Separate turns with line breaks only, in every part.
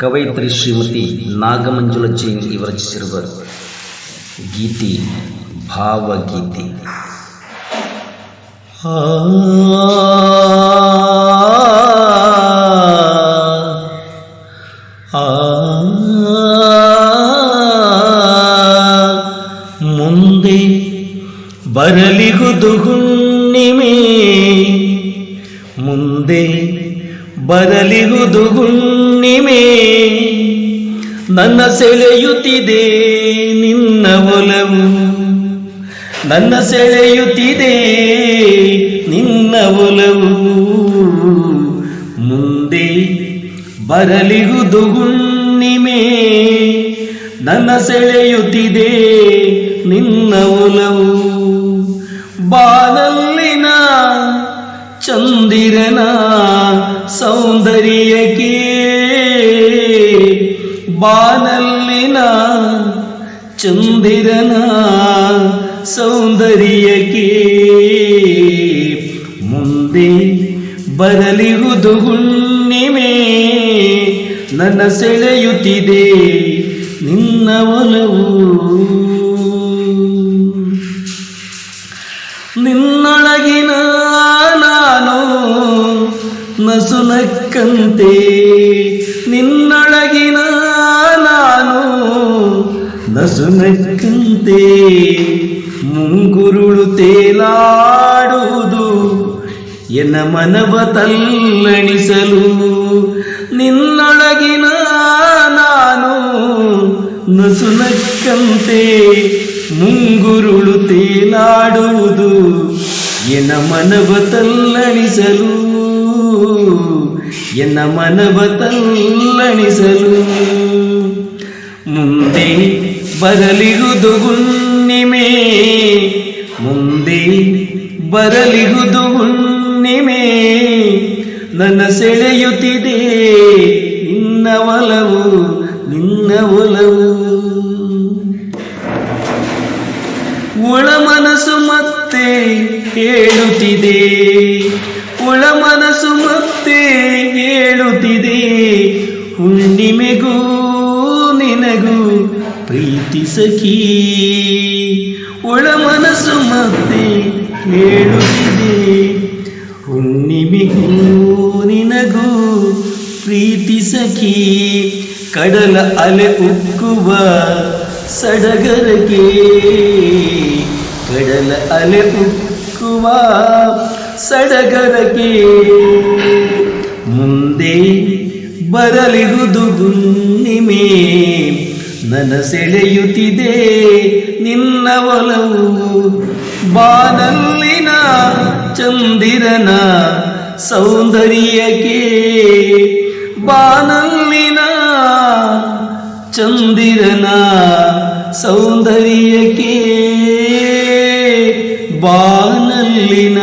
ಕವಯಿತ್ರಿ ಶ್ರೀಮತಿ ನಾಗಮಂಜುಳ ಜೈನ್ ಇವರು ರಚಿಸಿರುವ ಗೀತೆ ಭಾವಗೀತೆ.
ಮುಂದೆ ಬರಲಿಹುದು ಹುಣ್ಣಿಮೆ, ಮುಂದೆ ಬರಲಿಹುದು ಹುಣ್ಣಿಮೆ, ನನ್ನ ಸೆಳೆಯುತ್ತಿದೆ ನಿನ್ನ ಒಲವು, ನನ್ನ ಸೆಳೆಯುತ್ತಿದೆ ನಿನ್ನ ಒಲವು. ಮುಂದೆ ಬರಲಿಹುದು ಹುಣ್ಣಿಮೆ, ನನ್ನ ಸೆಳೆಯುತ್ತಿದೆ ನಿನ್ನ ಒಲವು. ಬಾನಲ್ಲಿನ ಚಂದಿರನ ಸೌಂದರ್ಯಕ್ಕೆ, ಬಾನಲ್ಲಿನ ಚಂದಿರನ ಸೌಂದರ್ಯಕ್ಕೆ, ಮುಂದೆ ಬರಲಿಹುದು ಹುಣ್ಣಿಮೆ, ನನ್ನ ಸೆಳೆಯುತ್ತಿದೆ ನಿನ್ನ ಒಲವು. ನಿನ್ನೊಳಗಿನ ನಾನು ನಸುನಕ್ಕಂತೆ, ನಿನ್ನೊಳಗಿನ ನಾನು ನಸುನಕ್ಕಂತೆ, ಮುಂಗುರುಳು ತೇಲಾಡುವುದು ಎನ್ನ ಮನವ ತಲ್ಲಣಿಸಲು. ನಿನ್ನೊಳಗಿನ ನಾನು ನಸುನಕ್ಕಂತೆ, ಮುಂಗುರುಳು ತೇಲಾಡುವುದು ಎನ್ನ ಮನವ ತಲ್ಲಣಿಸಲು, ಎನ್ನ ಮನವ ತಲ್ಲಣಿಸಲು. ಮುಂದೆ ಬರಲಿಹುದು ಹುಣ್ಣಿಮೆ, ಮುಂದೆ ಬರಲಿಹುದು ಹುಣ್ಣಿಮೆ, ನನ್ನ ಸೆಳೆಯುತ್ತಿದೆ ನಿನ್ನ ಒಲವು, ನಿನ್ನ ಒಲವು. ಒಳ ಮನಸ್ಸು ಮತ್ತೆ ಹೇಳುತ್ತಿದೆ, ಒಳ ಮನಸ್ಸು ಮತ್ತೆ ಹೇಳುತ್ತಿದೆ, ಹುಣ್ಣಿಮೆಗೂ ನಿನಗೂ ಪ್ರೀತಿ ಸಖಿ. ಒಳ ಮನಸ್ಸು ಮತ್ತೆ ಹೇಳುತ್ತಿದೆ, ಹುಣ್ಣಿಮೆಗೂ ನಿನಗೂ ಪ್ರೀತಿ ಸಖಿ. ಕಡಲ ಅಲೆ ಉಕ್ಕುವ ಸಡಗರಕ್ಕೆ, ಕಡಲ ಅಲೆ ಉಕ್ಕುವ ಸಡಗರಕ್ಕೆ, ಮುಂದೆ ಬರಲಿಹುದು ಹುಣ್ಣಿಮೆ, ನನ್ನ ಸೆಳೆಯುತ್ತಿದೆ ನಿನ್ನ ಒಲವು. ಬಾನಲ್ಲಿನ ಚಂದಿರನ ಸೌಂದರ್ಯಕ್ಕೆ, ಬಾನಲ್ಲಿನ ಚಂದಿರನ ಸೌಂದರ್ಯಕ್ಕೆ, ಬಾನಲ್ಲಿನ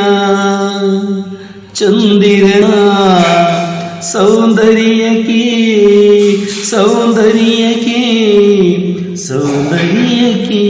ಚಂದಿರನ ಸೌಂದರ್ಯಕ್ಕೆ, ಸೌಂದರ್ಯಕ್ಕೆ, ಸೌಂದರ್ಯಕ್ಕೆ.